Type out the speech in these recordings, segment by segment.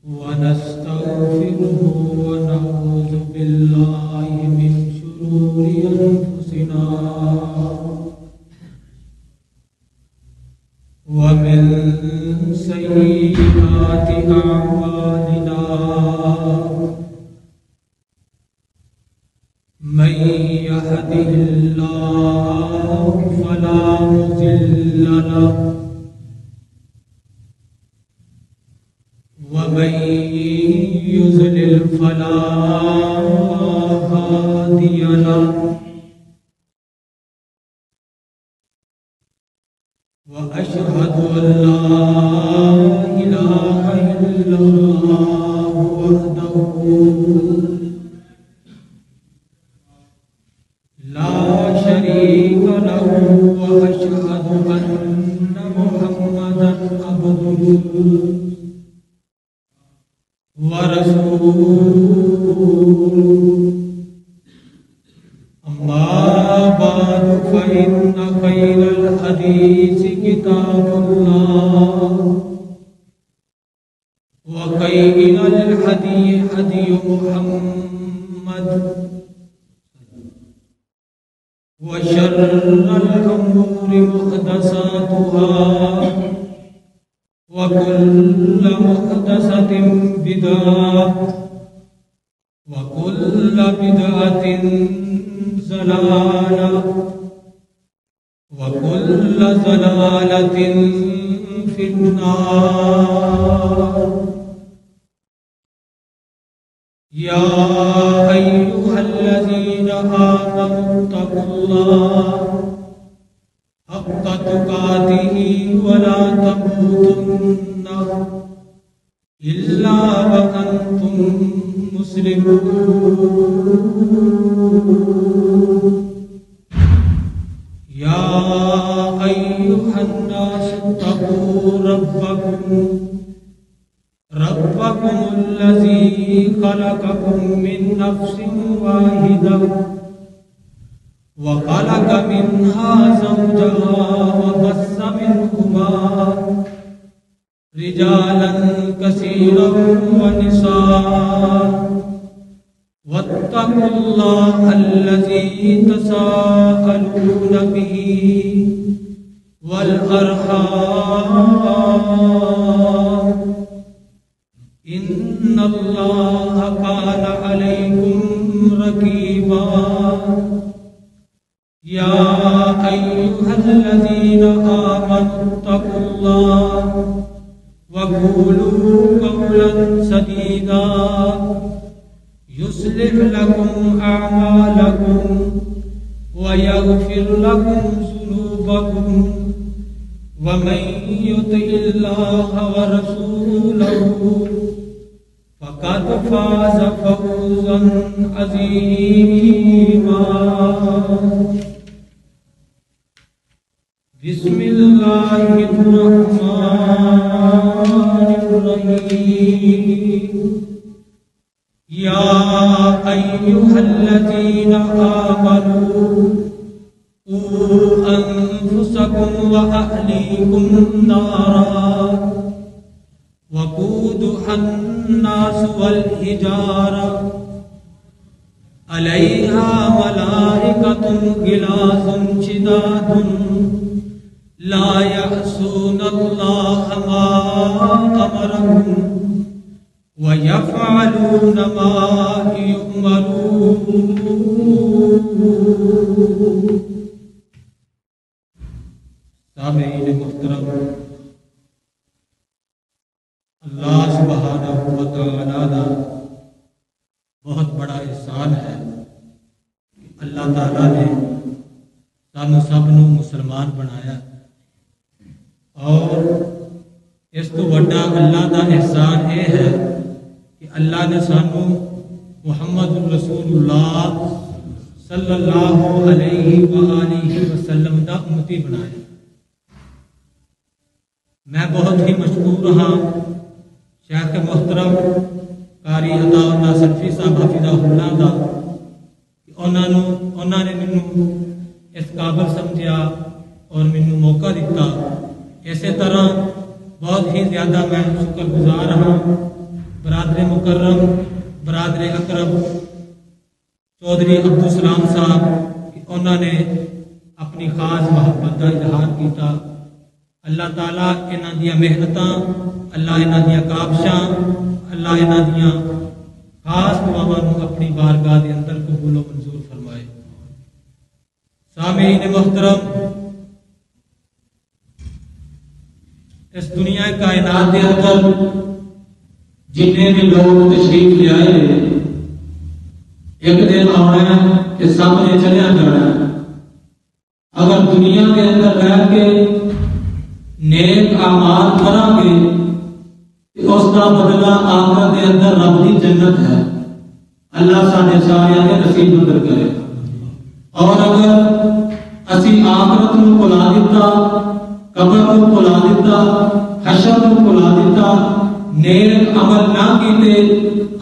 ونستغفره ونعوذ بالله من شرور أنفسنا ومن سيئات أعمالنا من يهده الله فلا مضل له ومن يضلل فلا هادي له وأشهد أن لا إله إلا الله وحده لا شريك له وأشهد أن محمدا عبده ورسوله أما بعد فإن خير الحديث كتاب الله وخير الهدي هدي محمد وشر الأمور محدثاتها وكل محدثة بدعة وكل بدعة ضلالة وكل ضلالة في النار. يا أيها الذين آمنوا اتقوا الله حق تقاته ولا تموتن إلا وأنتم مسلمون. يا أيها الناس اتقوا ربكم الذي خلقكم من نفس واحدة وخلق منها زوجها وبث منهما رجالا كثيرا ونساء واتقوا الله الذي تساءلون به والأرحام إن الله كان عليكم رقيبا. يا أيها الذين آمنوا اتقوا الله وقولوا قولا سديدا يصلح لكم أعمالكم ويغفر لكم ذنوبكم ومن يطع الله ورسوله فقد فاز فوزا عظيما. بسم الله الرحمن الرحيم. يا أيها الذين آمنوا قوا أنفسكم وأهليكم نارا وقودها الناس والحجارة عليها ملائكة غلاظ شداد لا يعصون الله ما أمرهم ويفعلون ما يؤمرون. سامعین محترم، اللہ سبحانہ و تعالیٰ کا بہت بڑا احسان ہے کہ اللہ تعالیٰ نے سانو سب نو مسلمان بنایا، اور اس تو وڈا اللہ کا احسان یہ ہے کہ اللہ نے سانو محمد رسول اللہ صلی اللہ علیہ وآلہ وسلم کا امتی بنایا. میں بہت ہی مشکور ہاں شیخ محترم قاری عطا اللہ سلفی صاحب حفظہ اللہ کا کہ انہوں نے مینوں اس قابل سمجھا اور مینوں موقع دیتا. اسی طرح بہت ہی زیادہ میں شکر گزار ہاں مکرم برادر اکرم چودھری عبدالسلام صاحب انہوں نے اپنی خاص محبت کا اظہار کیتا. اللہ تعالیٰ انہاں دیا محنتاں، اللہ انہاں دیا کابشاں، اللہ انہاں دیا خاص دعاواں نوں اپنی بارگاہ دے اندر قبول و منظور فرمائے. سامعین محترم، اس دنیا کائنات کے اندر جتنے بھی لوگ تشریف لے آئے ایک دن آنا ہے کہ سب نے چلیا جانا ہے. اگر دنیا کے اندر رہ کے نیک اعمال کریں گے تو اس کا بدلہ آخرت کے اندر رب کی جنت ہے. اللہ سارے سارے نصیب اندر کرے. اور اگر اسی آخرت کو بلا دیتا، قبر کو بلا دیتا، حشر کو بلا دیتا، نیک عمل نہ کیتے،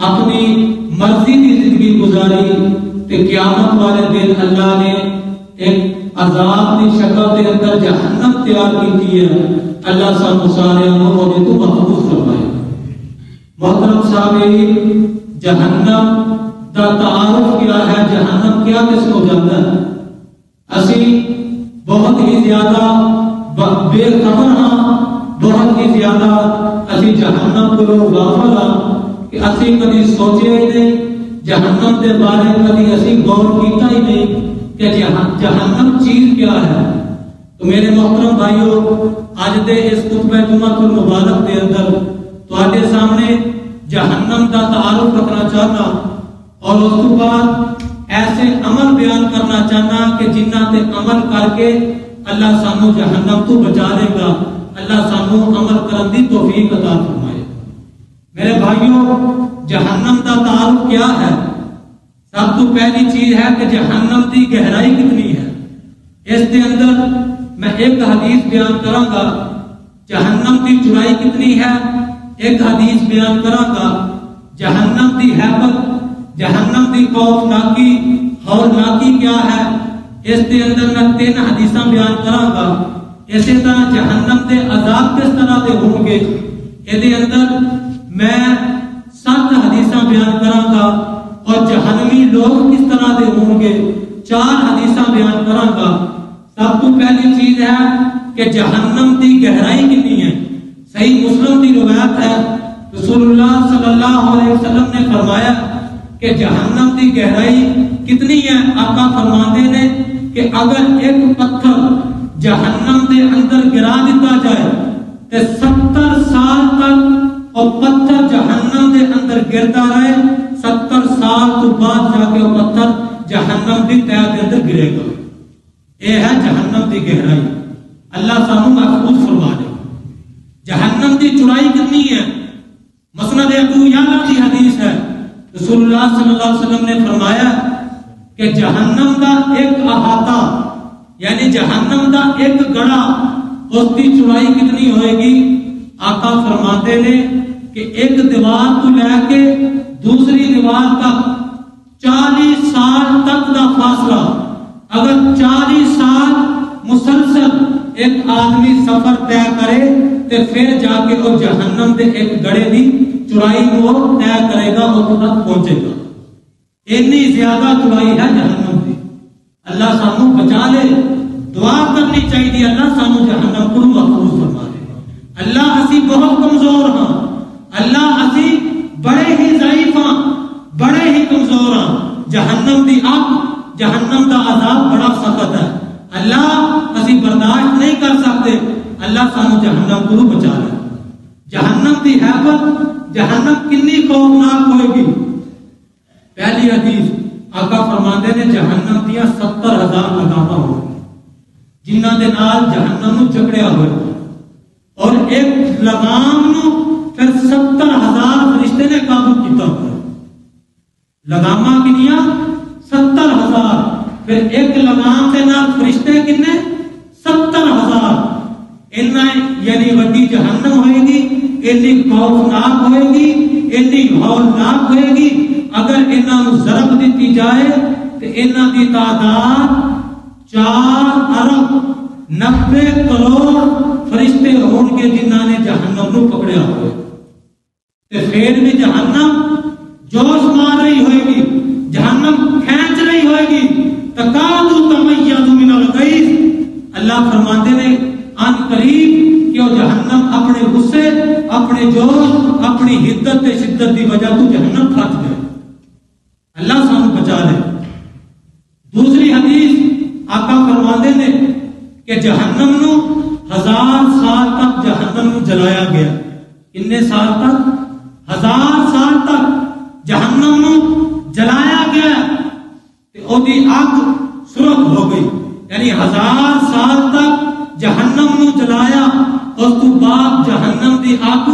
اپنی مرضی کی زندگی گزاری تے قیامت والے دن اللہ نے ایک عذاب کی شکل کے اندر جہنم تیار کی ہے. اللہ سب سارے وہ تو محفوظ فرمائے. محترم سامعین، جہنم کا تعارف کیا ہے؟ جہنم کیا کس کو جاتا ہے؟ اسی بہت ہی زیادہ بے خبر ہاں، بہت ہی زیادہ اسی جہنم کو غافل ہاں کہ اسی کبھی سوچے ہی نہیں، جہنم کے بارے کبھی اسی غور کیتا ہی نہیں کہ جہنم چیز کیا ہے. تو میرے محترم بھائیو، آج دے اس خطبہ جمعہ المبارک کے اندر تواڈے سامنے جہنم کا تعارف رکھنا چاہتا اور اس کے بعد ایسے عمل بیان کرنا چاہنا کہ جنہ تے عمل کر کے اللہ سانو جہنم تو بچا لے گا. اللہ سانو عمل کرن دی توفیق عطا فرمائے. میرے بھائیوں، جہنم کا تعارف کیا ہے؟ سب تو پہلی چیز ہے کہ جہنم کی گہرائی کتنی ہے. اس کے اندر میں ایک حدیث بیان کراں گا. جہنم کی چوڑائی کتنی ہے ایک حدیث بیان کراں گا. جہنم کی ہیبت، جہنم کی خوفناکی، ہولناکی کیا ہے، اس کے اندر میں 3 حدیثاں بیان کراں گا. اسی طرح جہنم کے عذاب کس طرح دے ہوں گے، یہ اندر میں 7 حدیثاں بیان کراں گا. اور جہنمی لوگ کس طرح دے ہوں گے 4 حدیثاں بیان کراں گا. سب تو پہلی چیز ہے کہ جہنم کی گہرائی کتنی ہے. صحیح مسلم کی روایت ہے، رسول اللہ صلی اللہ علیہ وسلم نے فرمایا کہ جہنم کی گہرائی کتنی ہے. آقا فرماتے ہیں کہ اگر ایک پتھر جہنم کے اندر گرا دیتا جائے تو 70 سال تک اور پتھر جہنم کے اندر گرتا رہے، 70 سال تو بعد جا کے وہ پتھر جہنم کی تہہ کے اندر گرے گا. یہ ہے جہنم کی گہرائی. اللہ سانو محفوظ فرما دے. جہنم کی چوڑائی کتنی ہے؟ مسند ابو یعلا کی حدیث ہے، رسول اللہ صلی اللہ علیہ وسلم نے فرمایا کہ جہنم کا ایک احاطہ یعنی جہنم کا ایک گڑا، اس کی چوڑائی کتنی ہوئے گی؟ آقا فرماتے ہیں کہ ایک دیوار تو لے کے دوسری دیوار تک 40 سال تک کا فاصلہ. اگر 40 سال مسلسل ایک آدمی سفر طے کرے تو پھر جا کے وہ جہنم کے ایک گڑے کی چوڑائی وہ طے کرے گا، وہ تک پہنچے گا. اتنی زیادہ چوڑائی ہے جہنم کی. اللہ سانو بچا لے. دعا کرنی چاہیے اللہ سانو جہنم کو محفوظ فرما دے. اللہ اسی بہت کمزور ہاں، اللہ اسی بڑے ہی ضعیف ہاں، بڑے ہی کمزور ہاں. جہنم دی آگ، جہنم دا عذاب بڑا سخت ہے. اللہ اسی برداشت نہیں کر سکتے. اللہ سانو جہنم کو بچا لے. جہنم دی حیبت، جہنم کنی خوفناک ہوئے گی. پہلی حدیث آقا فرماندے نے جہنم دیا 70,000 لگاماں ہوں جنہاں دے نال جہنم نو جکڑیا ہوئے، اور ایک لگام نو پھر 70,000 فرشتے نے قابو کیتا ہوا. لگاماں کنیاں 70,000، پھر ایک لگام دے نال فرشتے کنے 70,000. یعنی وڈی جہنم ہوئے گی، اتنی خوفناک ہوئے گی، اتنی ہولناک ہوئے گی. اگر انہاں نو ضرب دیتی جائے تو انہاں دی تعداد 4,90,00,000,000 فرشتے ہون گے جنہاں نے جہنم نو پکڑیا ہوئے. تے پھر بھی جہنم جوش مار رہی ہوئے گی، جہنم کھینچ رہی ہوئے گی، تکاد تمیز من الغیظ، اللہ فرماتے نے ان قریب کہ وہ جہنم اپنے غصے، اپنے جوش، اپنی حدت تے شدت دی وجہ تو جہنم پھٹ گئے۔ اللہ سانو بچا لے۔ دوسری حدیث آقا فرماتے نے کہ جہنم نو 1000 سال تک جہنم نو جلایا گیا۔ کتنے سال تک؟ 1000 سال تک جہنم نو جلایا گیا تے او دی اگ سرخ ہو گئی، یعنی 1000 سال تک جہنم نو جلایا، اس تو بعد جہنم دی اگ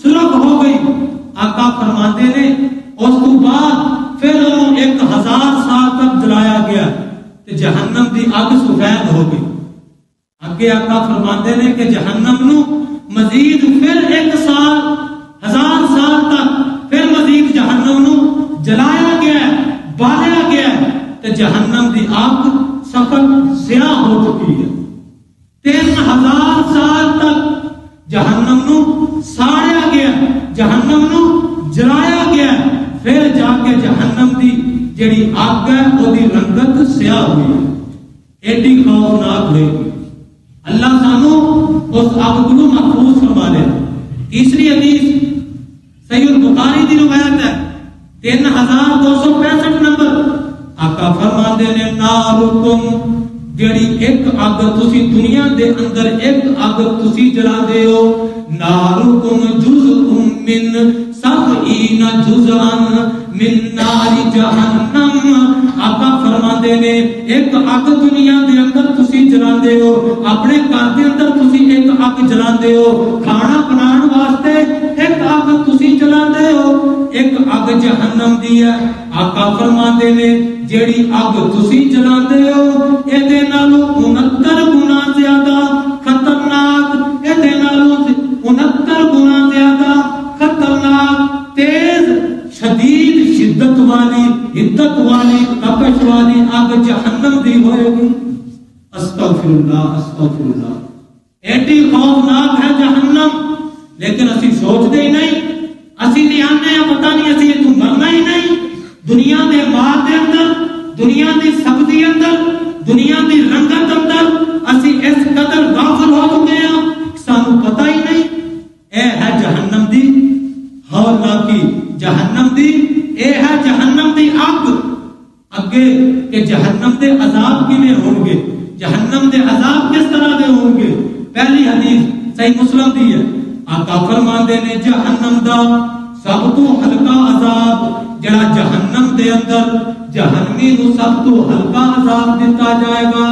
سرخ ہو گئی۔ آقا فرماتے نے اس تو بعد پھر انہوں 1000 سال تک جلایا گیا تے جہنم دی اگ سفید ہو گئی۔ اگے آقا فرماتے نے کہ جہنم نو مزید پھر 1 سال 1000 سال تک پھر مزید جہنم نو جلایا گیا، بالیا گیا تے جہنم دی اگ سخت سیاہ ہو چکی ہے۔ 3000 سال تک جہنم نو ساڑیا گیا، جہنم نو جلایا گیا، پھر جا کے جہنم دی جڑی اگ ہے وہ دی رنگت سیاہ ہوئی ہے، ایڈی خوفناک ہوئی۔ اللہ سانو اس اگ کو محفوظ فرما لے۔ تیسری حدیث صحیح البخاری دی روایت ہے 3265 نمبر، آقا فرماتے نے نارکم، جڑی ایک اگ تسی دنیا دے اندر ایک اگ تسی جلا دے ہو، نارکم جزء من 70 جزءا من نار جہنم، آقا فرماتے نے ایک اگ دنیا دے اندر تسی جلا دے ہو، اپنے گھر دے اندر تسی ایک اگ جلا دے ہو، کھانا بنان واسطے ایک اگ تسی جلا دے ہو، ایک اگ جہنم دی ہے۔ آقا فرماتے نے جیڑی اگ تسی جلا دے ہو اے دے نالوں 69 گنا زیادہ خطرناک، اے دے نالوں 69 گنا زیادہ خطرناک، تیز، شدید شدت والی، حدت والی، تپش والی اگ جہنم دی ہوئے گی۔ استغفر اللہ، استغفر اللہ، ایڈی خوفناک ہے جہنم، لیکن اسی سوچتے ہی نہیں، اسی نہیں آنے ہیں، پتہ نہیں اسی یہ تو مرنا ہی نہیں۔ دنیا دے مال دے اندر، دنیا دی سبزی اندر، دنیا دی رنگت اندر اسی اس قدر غافل ہو چکے ہیں سانو پتہ ہی نہیں۔ اے ہے جہنم دی ہولناکی، جہنم دی اے ہے جہنم دی اگ۔ اگے کہ جہنم دے عذاب کیویں ہون گے، جہنم دے عذاب کس طرح دے ہون گے؟ پہلی حدیث صحیح مسلم دی ہے، آقا فرماندے نے جہنم دا سب تو ہلکا عذاب جڑا جہنم دے اندر جہنمی نو سب تو ہلکا عذاب دیتا جائے گا۔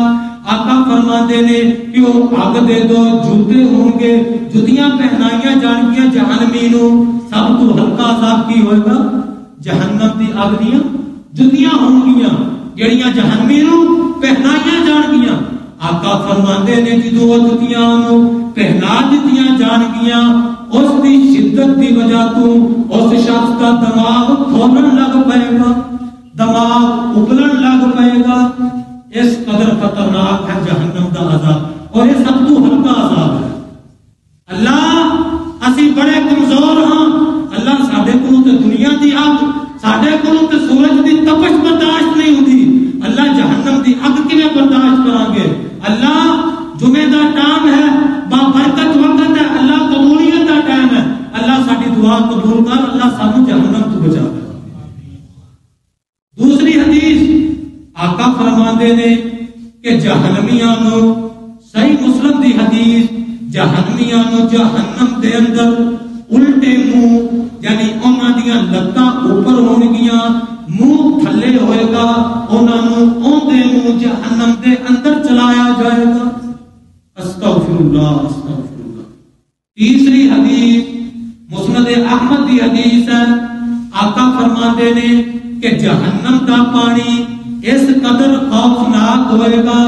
آقا فرماندے نے کہ وہ اگ دے دو جوتے ہوں گے، جوتیاں پہنائیاں جان گیا جہنمی نو، سب تو ہلکا عذاب کی ہوئے گا؟ جہنم دی اگ دیاں جوتیاں ہوں گیاں جڑیاں جہنمی نو پہنائیاں جان گیاں۔ آقا فرماندے نے جدو وہ جوتیاں نو پہنا دتیاں جان گیاں، اس دی شدت دی وجہ تو اس شخص کا دماغ کھولن لگ پائے گا، دماغ ابلن لگ پائے گا۔ اس قدر خطرناک ہے جہنم دا عذاب، اور یہ سب تو ہلکا عذاب ہے۔ اللہ اسی بڑے کمزور ہاں، اللہ ساڈے کولوں تے دنیا دی اگ، ساڈے کولوں تے سورج دی تپش برداشت نہیں ہوندی، اللہ جہنم دی اگ کیویں برداشت کران گے؟ اللہ جمعے دا ٹائم ہے، بابرکت وقت ہے، اللہ قبولیت دا ٹائم ہے، اللہ ساڈی دعا قبول کر، اللہ سانو جہنم تو بچا دے۔ دوسری حدیث آقا فرماندے نے کہ جہنمیاں نو، صحیح مسلم دی حدیث، جہنمیاں نو جہنم دے اندر الٹے منہ، یعنی انہاں دیاں لتاں اوپر ہون گیاں، منہ تھلے ہوئے گا، انہاں نو اوندے منہ جہنم دے اندر چلایا جائے گا۔ استغفر اللہ، استغفر اللہ۔ تیسری حدیث مسند احمد دی حدیث ہے، آقا فرماتے نے کہ جہنم دا پانی اس قدر خوفناک ہوئے گا،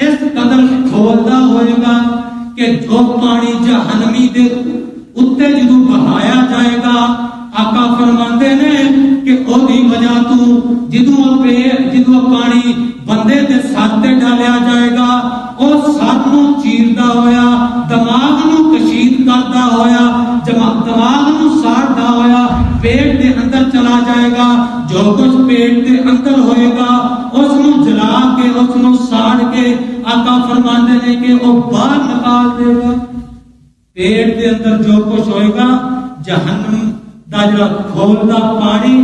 اس قدر کھولتا ہوئے گا کہ جو پانی جہنمی دے اتے جدو بہایا جائے گا، آقا فرماندے نے کہ او دی وجہ تو جدوں پانی بندے دے سر تے ڈالیا جائے گا او سر نو چیردا ہویا دماغ نو کشید کردا ہویا دماغ نو ساڑدا ہویا پیٹ دے اندر چلا جائے گا جو کچھ پیٹ دے اندر ہوئے گا اس نو جلا کے اس نو ساڑ کے آقا فرماندے نے کہ او باہر نکال دے گا پیٹ دے اندر جو کچھ ہوئے گا جہنم دا جڑا کھولدا پانی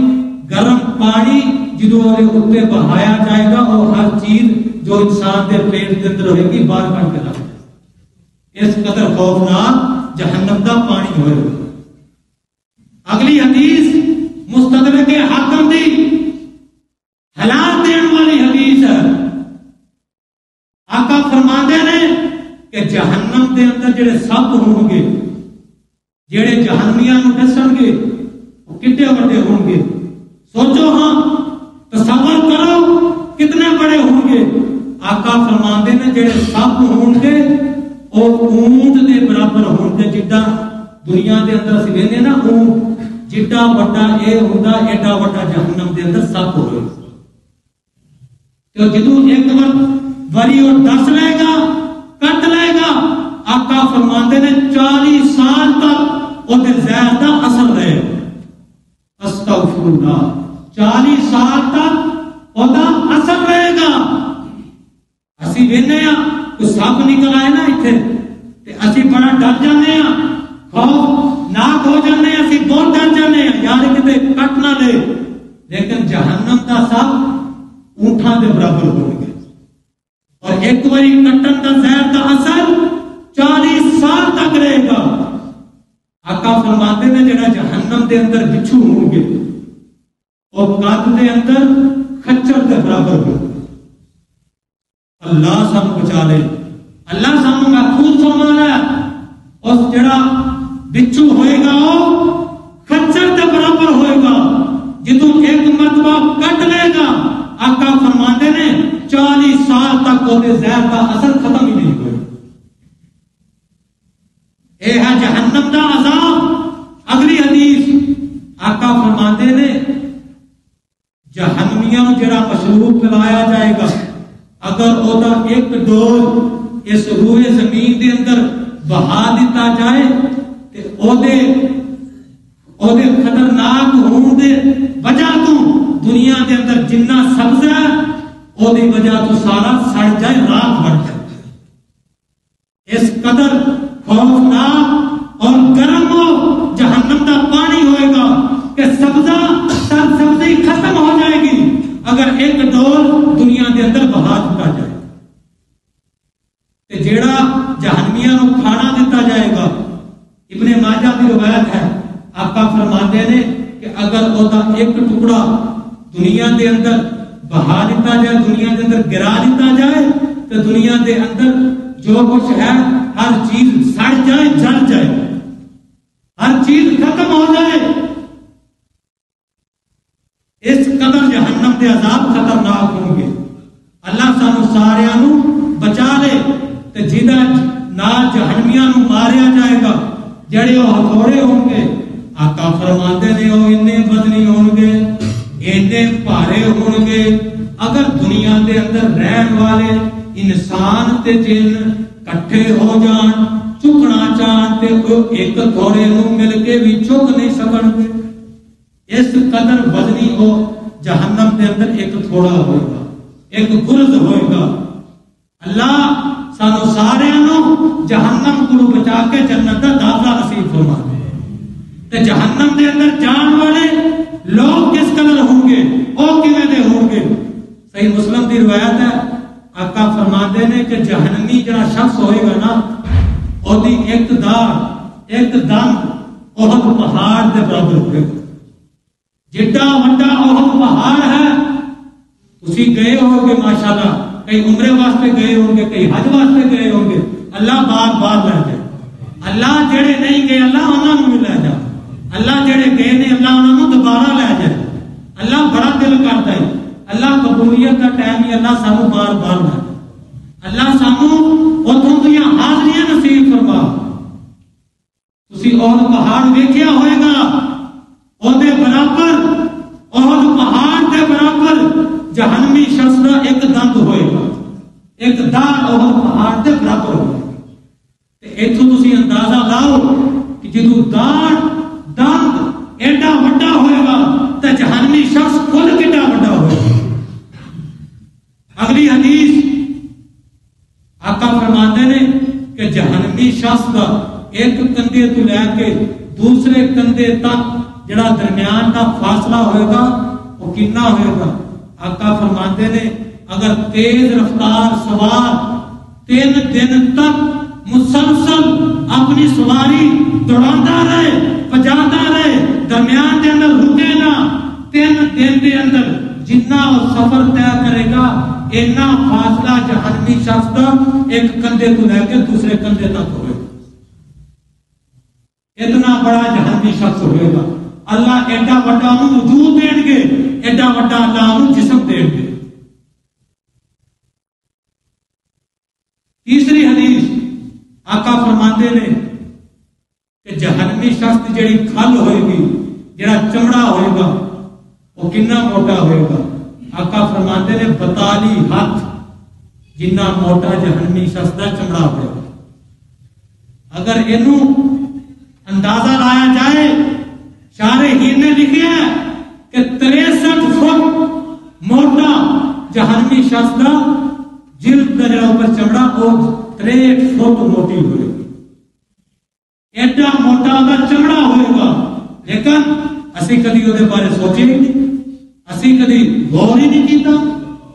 گرم پانی جدوں دے اوتے بہایا جائے گا وہ ہر چیز جو انسان دے پیٹ دے اندر ہوئے گی باہر کڈ کے لاؤ اس قدر خوفناک جہنم دا پانی ہوئے گا۔ اگلی حدیث مستدرک حاکم دی ہلاک دین والی حدیث ہے۔ آقا فرماندے نے کہ جہنم دے اندر جڑے سب ہوں گے جڑے جہنمیاں نو ڈسن گے وہ کتنے بڑے ہوں گے سوچو ہاں تصور کرو کتنے بڑے ہوں گے۔ آقا فرماندے نے جڑے سب ہوں گے وہ اونٹ دے برابر ہوں گے جڈا دنیا دے اندر اسی ویندے نا اونٹ جڈا بڑا اے ہوندا ایڈا بڑا جہنم دے اندر سب ہوئے تو جدوں ایک واری اور دس لے گا کٹ لے گا آقا فرماندے نے 40 سال تک وہ زہر دا اثر رہے استغفر اللہ 40 سال تک وہ اثر رہے گا۔ اسی وینے کوئی سپ نکل آئے نا اتنے تے اسی بڑا ڈر جانے خوف ناک ہو جانے اسی بہت ڈر جانے یار کتے کٹ نہ لے لیکن جہنم دا سپ اونٹاں دے برابر ہو گئے اور ایک باری کٹن دا زہر دا اثر 40 سال تک رہے گا۔ آقا فرماتے نے جڑا جہنم دے اندر بچھو ہوں گے اور قد دے اندر خچر دے برابر ہوں گے۔ اللہ سانو بچا لے اللہ سانو محفوظ فرمانا ہے اس جڑا بچھو ہوئے گا وہ خچر دے برابر ہوئے گا جدوں ایک مرتبہ کٹ لے گا آقا فرماتے نے 40 سال تک وہ زہر کا اثر ختم ہی نہیں ہوئے۔ اے ہے جہنم دا عذاب۔ اگلی حدیث آقا فرماتے نے جہنمیاں جڑا مشروب پلایا جائے گا اگر او دا ایک ڈول اس روئے زمین دے اندر بہا دیتا جائے تے او دے خطرناک ہون دے وجہ تو دنیا دے اندر جنہ سبز ہے او دی وجہ تو سارا سڑ جائے راکھ بن جائے۔ اس قدر خوفناک اور گرم ہو جہنم دا پانی ہوئے گا کہ سبزی ختم ہو جائے گی اگر ایک ڈول دنیا دے اندر بہا دیتا جائے تے جیڑا جہنمیاں نو کھانا دیتا جائے گا ابن ماجہ کی روایت ہے آقا فرماتے نے کہ اگر او دا ایک ٹکڑا دنیا دے اندر بہا دیتا جائے دنیا دے اندر گرا دیتا جائے تو دنیا دے اندر جو کچھ ہے ہر چیز سڑ جائے جل جائے ہر چیز ختم ہو جائے۔ اس قدر جہنم دے عذاب خطرناک ہوں گے۔ اللہ سانو ساریاں نو بچا لے تے جدا نال جہنمیاں نو ماریا جائے گا جڑے وہ ہتھوڑے ہوں گے آقا فرماتے نے وہ اتنے وزنی ہوں گے اتنے بھارے ہوں گے اگر دنیا دے اندر رہن والے انسان تے جن کٹھے ہو جان چکنا چاہن تے ایک تھوڑے نو مل کے بھی چک نہیں سکن گے۔ اس قدر وزنی ہو جہنم دے اندر ایک تھوڑا ہوئے گا ایک گرز ہوئے گا۔ اللہ سانو سارے نو جہنم کو بچا کے جنت دا داخلہ نصیب فرما دے۔ تے جہنم دے اندر جان والے لوگ کس قدر ہوں گے او کیویں دے ہوں گے؟ صحیح مسلم دی روایت ہے آقا فرماتے نے کہ جہنمی جڑا شخص ہوئے گا نا او دی ایک دم احد پہاڑ دے برابر ہوئے گا۔ جڈا وڈا احد پہاڑ ہے اسی گئے ہو گے ماشاءاللہ کئی عمرے واسطے گئے ہوں گے کئی حج واسطے گئے ہوں گے اللہ بار بار لے جائے اللہ جڑے نہیں گئے اللہ انہوں نے لے جائے اللہ جڑے گئے نے اللہ انہوں نے دوبارہ لے جائے اللہ بڑا دل کرتا ہے اللہ قبولیت کا ٹائم ہی اللہ سانو بار بار لے جائے اللہ سانو اتوں دیا حاضریاں نصیب فرما۔ تسی اور پہاڑ ویکھیا ہوئے گا شخص کا ایک دند ہوئے گا، ایک دان اور پہاڑ کے برابر ہوئے گا۔ اتوں تسی اندازہ لاؤ کہ جدو دند ایڈا وڈا ہوئے گا تو جہنمی شخص خود کتنا وڈا ہوئے گا۔ اگلی حدیث آقا فرماتے ہیں کہ جہنمی شخص کا ایک کندھے تو لے کے دوسرے کندھے تک جڑا درمیان کا فاصلہ ہوئے گا وہ کتنا ہوئے گا؟ آقا فرماتے ہیں اگر تیز رفتار سوار 3 دن تک مسلسل اپنی سواری دوڑاتا رہے، پجاتا رہے، درمیان کے اندر رکے نہ، 3 دن کے اندر جتنا وہ سفر طے کرے گا اتنا فاصلہ جہنمی شخص کا ایک کندھے تو لے کے دوسرے کندھے تک ہوئے گا۔ اتنا بڑا جہنمی شخص ہوئے گا۔ اللہ ایڈا وڈا انہوں وجود دیں گے، ایڈا وڈا اللہ انہوں جسم دیں گے۔ تیسری حدیث آقا فرماتے ہیں کہ جہنمی شخص کی جڑی کھل ہوئے گی، جڑا چمڑا ہوئے گا وہ کتنا موٹا ہوئے گا؟ آقا فرماتے ہیں 42 ہاتھ جنہ موٹا جہنمی شخص کا چمڑا ہوئے گا۔ اگر انہوں اندازہ لایا جائے، شارحین نے لکھا ہے کہ 63 فٹ موٹا جہنمی شخص کا جلد کا جڑا اوپر چمڑا وہ 63 فٹ موٹی ہوئے گی۔ ایڈا موٹا کا چمڑا ہوئے گا، لیکن اسی کدی وہ بارے سوچے ہی نہیں، اسی کدی غور ہی نہیں کیتا،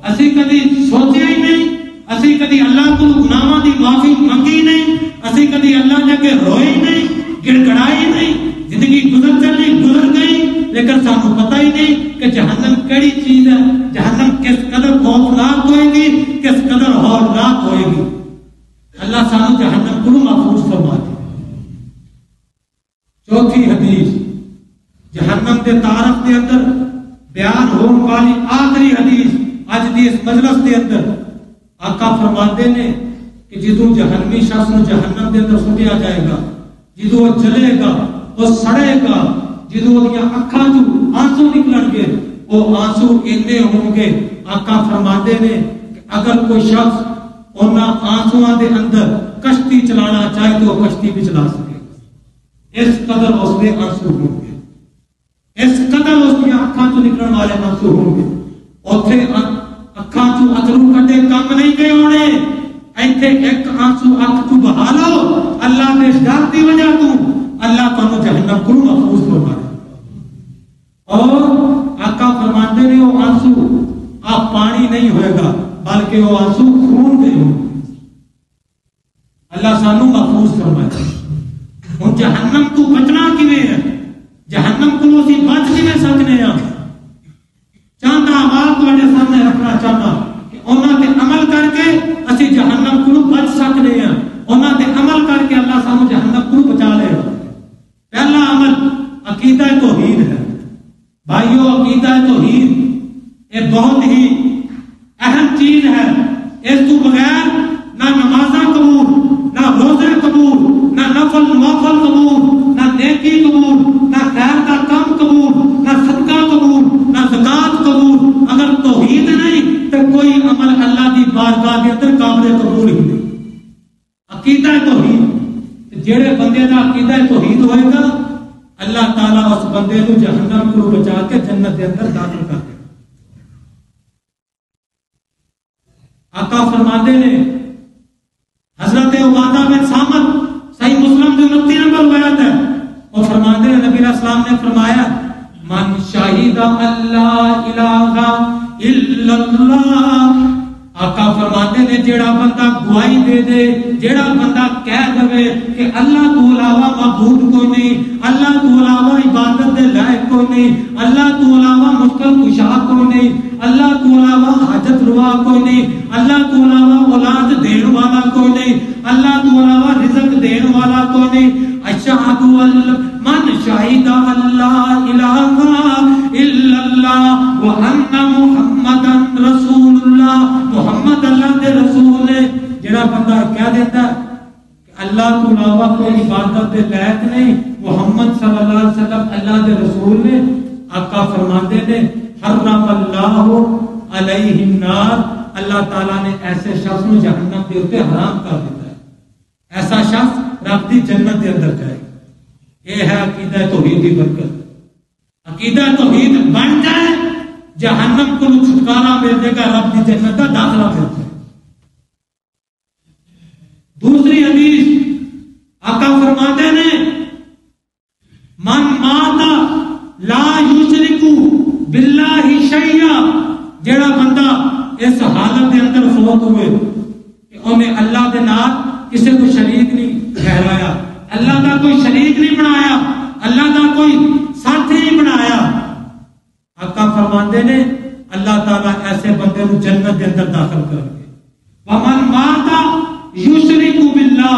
اسی کدی سوچے ہی نہیں، اسی کدی اللہ کو گناہاں دی معافی منگی نہیں، اسی کدی اللہ نے کہ روئے ہی نہیں، گڑ گڑائی نہیں، زندگی گزر گئی، لیکن سانو پتہ ہی نہیں کہ جہنم کیڑی چیز ہے، جہنم کس قدر خوفناک ہوئے گی، کس قدر ہولناک ہوئے گی۔ اللہ سانو جہنم کو محفوظ فرما دے۔ چوتھی حدیث جہنم کے تعارف کے اندر بیان ہونے والی آخری حدیث اج دی اس مجلس کے اندر آقا فرماتے ہیں کہ جدوں جہنمی شخص کو جہنم کے اندر سٹیا جائے گا، جدوں وہ جلے گا، وہ سڑے گا، جدوں وہ اکھاں چوں آنسو نکلن گے، وہ آنسو اتنے ہوں گے۔ آقا فرماتے ہیں کہ اگر کوئی شخص انہاں آنسواں دے اندر کشتی چلانا چاہے تو وہ کشتی بھی چلا سکے گا، اس قدر اس کے آنسو ہوں گے، اس قدر اس کی اکھاں چوں نکلن والے آنسو ہوں گے۔ اوتھے اکھاں چوں اترو کٹے کم نہیں گئے ہونے، ایتھے ایک آنسو اکھ تو بہا لو، اللہ دے ڈر دی وجہ تو اللہ تانوں جہنم کو محفوظ فرما دے۔ اور آقا فرماتے ہیں وہ آنسو آپ پانی نہیں ہوئے گا بلکہ وہ آنسو خون دے ہوں گے۔ اللہ سانو محفوظ فرمائے۔ ہن جہنم تو بچنا کیویں ہے؟ جہنم کو اسی بچ کیویں سکنے ہاں؟ چاہتا بات تواڈے سامنے رکھنا چاہتا کہ انہاں تے عمل کر کے اسی جہنم کو بچ سکنے ہاں، انہاں تے عمل کر کے اللہ سانو جہنم کو بچا لے گا۔ پہلا عمل عقیدہ توحید ہے۔ بھائیو عقیدہ توحید یہ بہت ہی اہم چیز ہے۔ اس تو بغیر نہ نمازاں قبول، نہ روزے قبول، نہ نفل نوافل قبول، نہ نیکی قبول، نہ خیر کا کام قبول، نہ صدقہ قبول، نہ زکات قبول۔ اگر توحید نہیں تو کوئی عمل اللہ کی بارگاہ کے اندر قابل قبول ہی نہیں۔ عقیدہ توحید، جڑے بندے کا عقیدہ توحید ہوئے گا اللہ تعالیٰ اس بندے کو جہنم کو بچا کے جنت کے اندر داخل کر دے۔ آقا فرماتے ہیں حضرت عبادہ بن صامت صحیح مسلم جو 29 نمبر روایت ہے، وہ فرماتے ہیں نبی علیہ السلام نے فرمایا من شہید اللہ الہ الا اللہ، آقا فرماتے نے جیڑا بندہ گواہی دے دے، جیڑا بندہ کہہ دے کہ اللہ تو علاوہ معبود کوئی نہیں، اللہ تو علاوہ عبادت دے لائق کوئی نہیں، اللہ تو علاوہ مشکل کشا کوئی نہیں، اللہ تو علاوہ حاجت روا کوئی نہیں، اللہ تو علاوہ اولاد دین والا کوئی نہیں، اللہ تو علاوہ رزق دین والا کوئی نہیں، اشہد من شہید اللہ الہ الا اللہ وان محمد رسول اللہ، محمد اللہ دے رسول ہے۔ جڑا بندہ کہہ دیتا ہے کہ اللہ تو علاوہ کوئی عبادت دے لائق نہیں، محمد صلی اللہ علیہ وسلم اللہ دے رسول نے، آقا فرماتے نے حرم اللہ علیہم نار، اللہ تعالیٰ نے ایسے شخص کو جہنم کے اوپر حرام کر دیتا ہے، ایسا شخص رب دی جنت کے اندر جائے گا۔ یہ ہے عقیدہ توحید کی برکت۔ عقیدہ توحید بن جائے جہنم کو چھٹکارا مل جائے گا، رب کی جنت کا داخلہ مل جائے گا۔ دوسری حدیث آقا فرماتے نے من مات لا یشرک باللہ شیئا، جڑا بندہ اس حالت کے اندر فوت ہوئے کہ انہیں اللہ کے نال کسی کو شریک نہیں ٹھہرایا، اللہ کا کوئی شریک نہیں بنایا، اللہ کا کوئی ساتھی نہیں بنایا، آقا فرماتے نے اللہ تعالیٰ ایسے بندے کو جنت کے اندر داخل کر گے۔ ومن مات یشرک باللہ،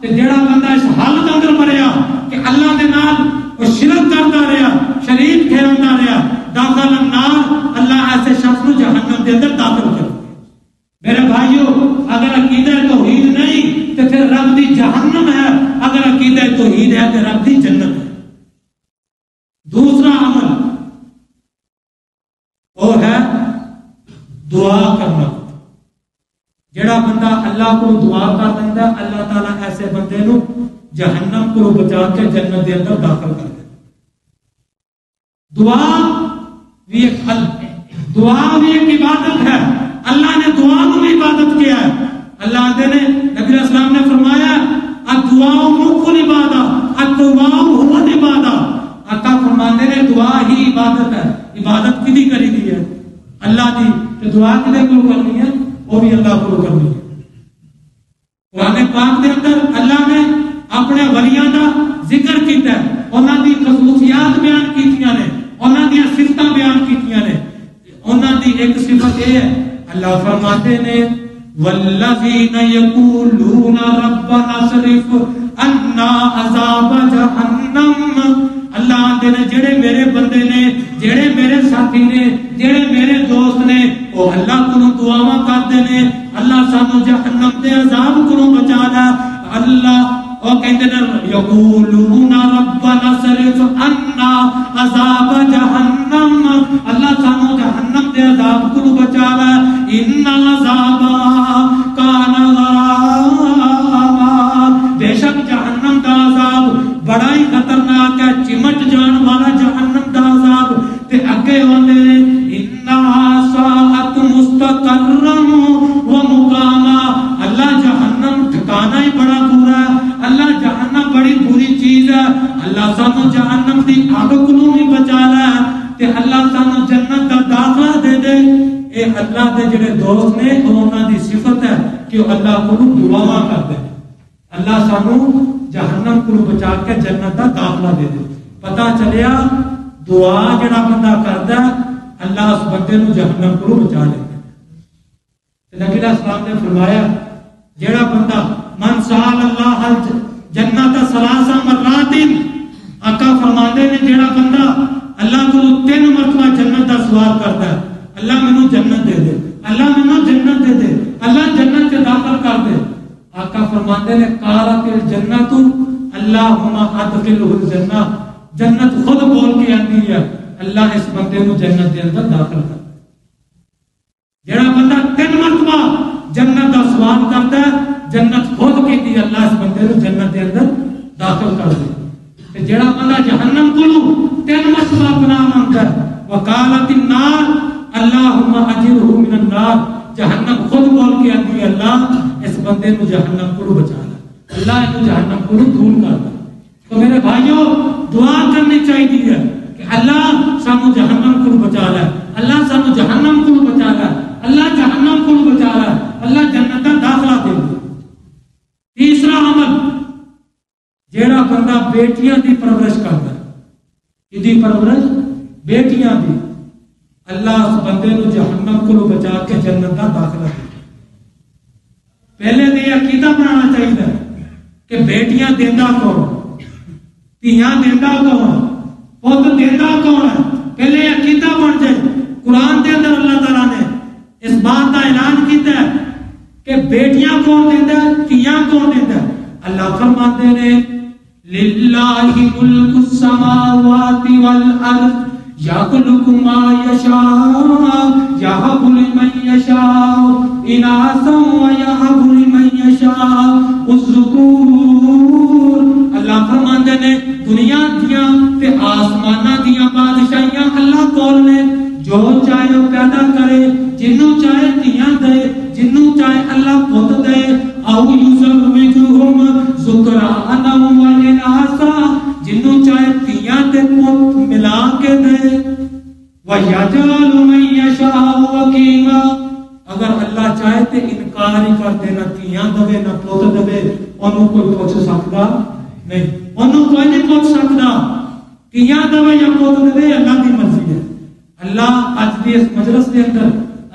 تے جڑا بندہ اس حالت اندر مریا کہ اللہ کے نال وہ شرک کرتا رہا، شریک ٹھہراتا رہا، داخل النار، اللہ ایسے شخص کو جہنم کے اندر داخل کر دے۔ میرے بھائیو، اگر عقیدہ توحید نہیں تو پھر رب دی جہنم ہے، اگر عقیدہ توحید ہے تو رب دی جنت ہے۔ دوسرا عمل وہ ہے دعا کرنا۔ جڑا بندہ اللہ کو دعا کر دیتا ہے، اللہ تعالیٰ ایسے بندے نو جہنم کو بچا کے جنت کے اندر داخل کر دے۔ دعا بھی ایک حل، دعا بھی ایک عبادت ہے، اللہ نے دعا کو بھی عبادت کیا ہے۔ اللہ نے نبی علیہ السلام نے فرمایا الدعاء مخ العبادہ الدعاء هو العبادہ، آقا فرماتے ہیں دعا ہی عبادت ہے۔ عبادت کدی کری دی ہے؟ اللہ دی، تو دعا کدے کو کرنی ہے؟ وہ بھی اللہ کو کرنی ہے۔ قرآن پاک کے اندر اللہ نے اپنے ولیاں دا ذکر کیتا ہے، انہاں دی خصوصیات بیان کیتیاں نے، انہاں دی صفتاں بیان کیتیاں نے۔ انہاں دی ایک صفت یہ ہے، اللہ فرماتے ہیں والذین یقولون ربنا اصرف عنا عذاب جہنم، اللہ دے نے جڑے میرے بندے نے، جڑے میرے ساتھی نے، جڑے میرے دوست نے، وہ اللہ کو دعاواں کرتے ہیں اللہ سانو جہنم دے عذاب کو بچا لے۔ اللہ وہ کہتے ہیں یقولون ربنا اصرف عنا عذاب جہنم، اللہ سانو جہنم دے عذاب کو بچا لے۔ ان العذاب کان غراما، بے شک جہنم دا عذاب بڑا ہی خطرناک ہے، چمٹ جان والا جہنم دا عذاب۔ تے اگے ہوندے انہا ساعت مستقرا و مقاما، اللہ جہنم ٹھکانا ہی بڑا برا ہے، اللہ جہنم بڑی بری چیز ہے۔ اللہ سانو جہنم دی آگ کو بھی بچا لے تے اللہ سانو جنت دا داخلہ دے دے۔ اے اللہ دے جڑے دوست نے انہاں دی صفت ہے کہ وہ اللہ کو دعاواں کرتے ہیں، اللہ سانو جہنم کو بچا کے جنت دا داخلہ دے دے۔ پتہ چلیا دعا جڑا بندہ کرتا ہے اللہ اس بندے نو جہنم کو بچا لیتا ہے۔ نبی علیہ السلام نے فرمایا جڑا بندہ من سال اللہ جنت ثلاث مرات، آقا فرماتے ہیں جڑا بندہ اللہ کو 3 مرتبہ جنت کا سوال کرتا ہے، اللہ مینوں جنت دے دے، اللہ مینوں جنت دے دے، اللہ جنت کے داخل کر دے، آقا فرماتے ہیں قالت الجنت اللہم ادخلہ الجنہ، جنت خود بول کے آتی ہے اللہ اس بندے کو جنت کے اندر داخل کر دے۔ جڑا بندہ 3 مرتبہ جنت کا سوال کرتا ہے، جنت خود کہتی ہے اللہ اس بندے کو جنت کے اندر داخل کر دے۔ جڑا بندہ جہنم کو 3 مرتبہ پناہ مانگتا ہے وقالت النار اللہم اجرہ من النار، جہنم خود بول کے آتی ہے اللہ اس بندے کو جہنم کو بچا لے، اللہ اس جہنم کو دور کر دے۔ تو میرے بھائیوں دعا کرنی چاہیے کہ اللہ سانو جہنم کو بچا لے، اللہ سانو جہنم کو بچا لے، اللہ جہنم کو بچا لے، اللہ جنت کا داخلہ دے دے۔ تیسرا عمل جیڑا بندہ بیٹیاں دی پرورش کرتا ہے، کدی پرورش بیٹیاں دی، اللہ اس بندے کو جہنم کو بچا کے جنت کا داخلہ دے۔ پہلے تو یہ عقیدہ بنانا چاہیے کہ بیٹیاں دیندا کون، تیاں دیندا کون، پوت دیندا کون ہے، پہلے عقیدہ بن جائے۔ قرآن کے اندر اللہ تعالیٰ نے اس بات کا اعلان کیتا ہے کہ بیٹیاں کون دیندا ہے، تیاں کون دیندا ہے۔ اللہ فرماتے ہیں للہ ملک السماوات والارض یخلق ما یشاء یہب لمن یشاء اناثا ویہب لمن یشاء الذکور۔ اللہ فرماندے نے دنیا دیاں تے آسماناں دیاں بادشاہیاں اللہ کول نے، جو چاہے وہ پیدا کرے، جنوں چاہے دھیاں دے، جنوں چاہے اللہ پت دے، او یزوجہم ذکرانا و اناثا، جنوں چاہے دھیاں تے پت ملا کے دے، وَيَجْعَلُ مَن يَشَاءُ عَقِيمًا، اگر اللہ چاہے تے انکار ہی کر دینا، دھیاں دے نہ پت دے، انہوں کوئی پوچھ سکتا نہیں، انہوں کوئی نہیں پوچھ سکتا، دھیاں دے یا پت دے، اللہ کی مرضی ہے۔ اللہ آج بھی اس مجلس کے اندر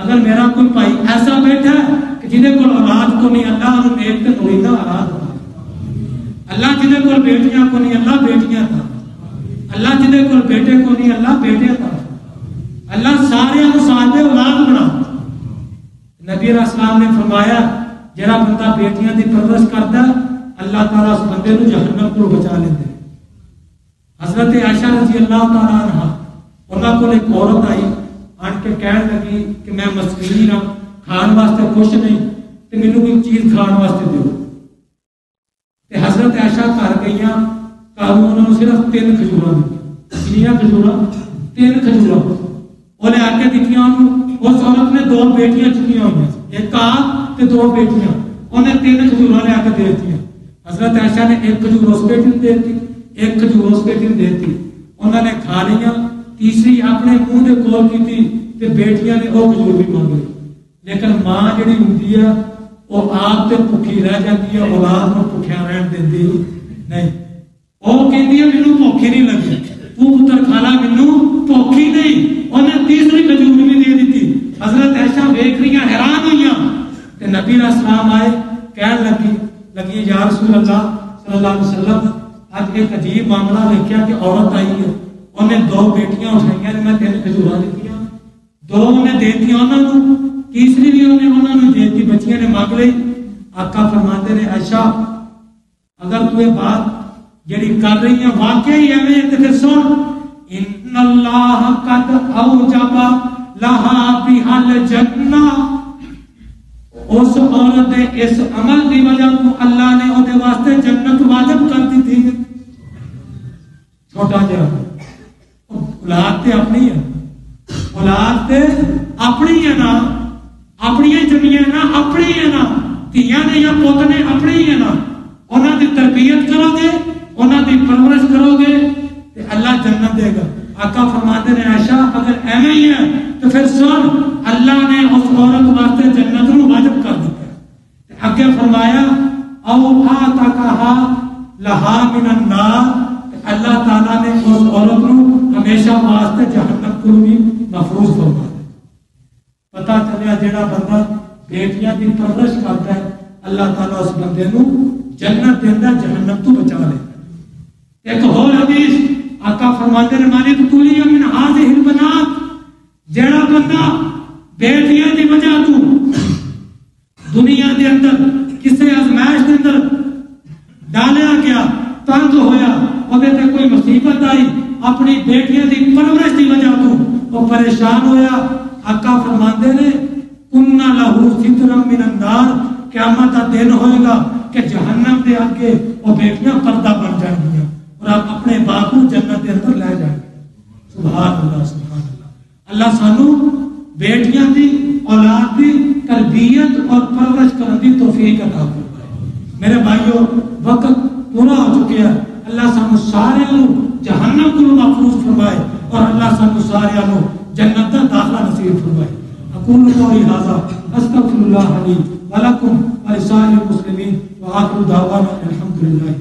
اگر میرا کوئی بھائی ایسا بیٹھا ہے کہ جنہیں کو اولاد کو نہیں، اللہ انہوں نیک تے نوریدہ اولاد تھا، اللہ جنہیں کو بیٹیاں کو نہیں، اللہ بیٹیاں تھا، اللہ جنہیں کو بیٹے کو نہیں، اللہ بیٹے تھا، اللہ سارے صاحب اولاد بنا۔ نبی علیہ السلام نے فرمایا جڑا بندہ بیٹیاں دی پرورش کرتا ہے اللہ تعالیٰ اس بندے کو جہنم کو بچا لیتے۔ حضرت عائشہ رضی اللہ تعالیٰ عنہ انہاں کو ایک عورت آئی آن کے کہنے لگی کہ میں مسکین ہوں، کھان واسطے کچھ نہیں، تو مینوں کوئی چیز کھان واسطے دیو۔ تے حضرت عائشہ گھر گئیاں، گھر انہوں نے صرف 3 کھجوراں دتیاں، کتنیاں کھجوراں؟ 3 کھجوراں۔ وہ لے آ کے دتیاں انہوں، اس عورت نے 2 بیٹیاں چکیاں ہوئی، ایک آپ تے 2 بیٹیاں، انہیں 3 کھجوراں لے آ کے دے دتیاں۔ حضرت عائشہ نے 1 کھجور اس بیٹی نے دے دی، 1 کھجور اس بیٹی نے دے دی، انہوں نے کھا لیا، تیسری اپنے منہ دے کول کی تھی تے بیٹیاں نے وہ کھجور بھی مانگ لی۔ لیکن ماں جڑی ہوندی ہے وہ آپ تے بھوکی رہ جاتی ہے، اولاد نوں بھوکھیا رہن دیندی نہیں۔ وہ کہندی ہے مینوں بھوکھی نہیں لگی، تو پتر کھا لا، مینوں بھوکھی نہیں، انہیں تیسری کھجور بھی دے دیتی۔ حضرت عائشہ ویکھ رہی حیران ہوئیاں تے نبی علیہ السلام آئے، کہنے لگی یا رسول اللہ صلی اللہ علیہ وسلم آج ایک عجیب معاملہ دیکھا کہ عورت آئی ہے، انہیں 2 بیٹیاں اٹھائیاں نے، میں 3 کھجوراں دتیاں، 2 انہیں دے دتیاں انہاں نوں، تیسری بھی انہاں نوں دے دی، بچیاں نے مانگ لئی۔ آقا فرماتے نے عائشہ اگر تو یہ بات جڑی کر رہی ہیں واقعی ایویں تے پھر سن، ان اللہ قد اوجب لہا بہل جنہ، اس عورت دے اس عمل دی وجہ تو اللہ نے او دے واسطے جنت واجب کر دی تھی۔ چھوٹا جا اولاد تے اپنی ہے، اولاد تے اپنی ہے نا، اپنی جمیاں نا، اپنی ہے نا، دھیاں نے یا پوت نے اپنی ہے نا، انہاں دی تربیت کرو گے، انہاں دی پرورش کرو گے تے اللہ جنت دے گا۔ آقا فرماتے ہیں عائشہ اگر ایویں ہی ہے تو پھر سن اللہ نے اس عورت واسطے جنت نو واجب کر دیا۔ اگے فرمایا او آتاکہا لہا من النار، اللہ تعالیٰ نے اس عورت نو ہمیشہ واسطے جہنم کو بھی محفوظ فرما دیا۔ پتہ چلیا جیڑا بندہ بیٹیاں دی پرورش کرتا ہے اللہ تعالیٰ اس بندے نو جنت دیندا، جہنم تو بچا لیتا۔ ایک اور حدیث آقا فرماتے ہیں مانی قتولی من هذه البنات، جیڑا بندہ بیٹیاں دی وجہ تو دنیا دے اندر کسے آزمائش دے اندر ڈالیا گیا، تنگ ہویا، اودے تے کوئی مصیبت آئی، اپنی بیٹیاں دی پرورش دی وجہ تو وہ پریشان ہویا، آقا فرماتے ہیں کننا لہو سترا من النار، قیامت کا دن ہوئے گا کہ جہنم دے آگے وہ بیٹیاں پردہ بن جائیں گی اور آپ اپنے باپ کو جنت کے اندر لے جائیں گے۔ سبحان اللہ سبحان اللہ۔ اللہ سانو بیٹیاں دی اولاد دی تربیت اور پرورش کرنے دی توفیق عطا فرمائے۔ میرے بھائیو وقت پورا ہو چکے ہیں، اللہ سانو سارے جہنم کو محفوظ فرمائے اور اللہ سانو سارے جنت کا داخلہ نصیب فرمائے۔ اقول قولی ھذا استغفر اللہ لی ولکم ولسائر المسلمین وآخر دعوانا الحمدللہ۔